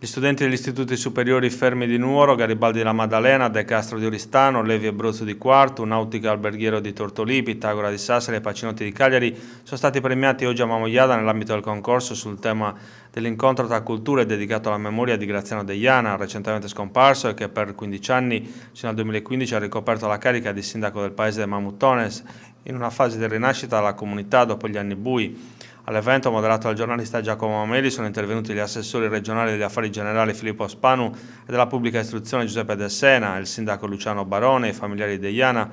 Gli studenti degli istituti superiori Fermi di Nuoro, Garibaldi della Maddalena, De Castro di Oristano, Levi e Bruzzo di Quartu, Nautica Alberghiero di Tortolì, Pitagora di Sassari e Pacinotti di Cagliari sono stati premiati oggi a Mamogliada nell'ambito del concorso sul tema dell'incontro tra culture dedicato alla memoria di Graziano Deiana, recentemente scomparso e che per 15 anni, fino al 2015, ha ricoperto la carica di sindaco del paese di Mamuttones, in una fase di rinascita della comunità dopo gli anni bui. All'evento, moderato dal giornalista Giacomo Mameli, sono intervenuti gli assessori regionali degli affari generali Filippo Spanu e della pubblica istruzione Giuseppe De Sena, il sindaco Luciano Barone, i familiari di Deiana,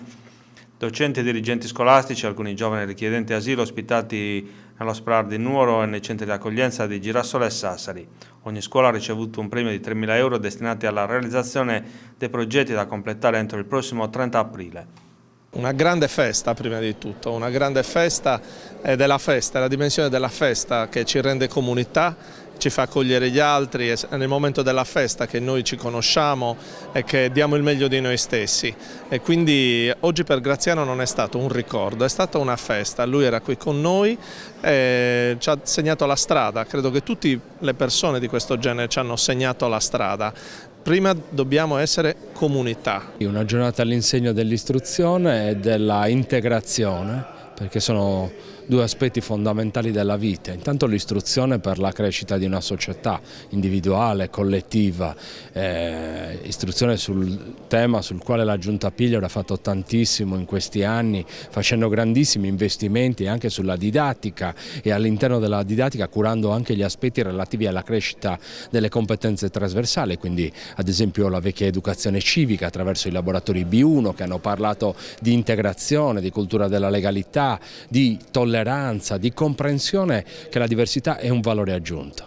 docenti e dirigenti scolastici, alcuni giovani richiedenti asilo ospitati nello SPRAR di Nuoro e nei centri di accoglienza di Girasole e Sassari. Ogni scuola ha ricevuto un premio di 3.000 euro destinati alla realizzazione dei progetti da completare entro il prossimo 30 aprile. Una grande festa prima di tutto, una grande festa ed è la dimensione della festa che ci rende comunità, ci fa accogliere gli altri, è nel momento della festa che noi ci conosciamo e che diamo il meglio di noi stessi. E quindi oggi per Graziano non è stato un ricordo, è stata una festa, lui era qui con noi e ci ha segnato la strada, credo che tutte le persone di questo genere ci hanno segnato la strada. Prima dobbiamo essere comunità. Una giornata all'insegna dell'istruzione e della integrazione, perché sono due aspetti fondamentali della vita. Intanto l'istruzione per la crescita di una società individuale, collettiva, istruzione sul tema sul quale la Giunta Piglior ha fatto tantissimo in questi anni, facendo grandissimi investimenti anche sulla didattica e all'interno della didattica curando anche gli aspetti relativi alla crescita delle competenze trasversali, quindi ad esempio la vecchia educazione civica attraverso i laboratori B1 che hanno parlato di integrazione, di cultura della legalità, di tolleranza, di comprensione che la diversità è un valore aggiunto.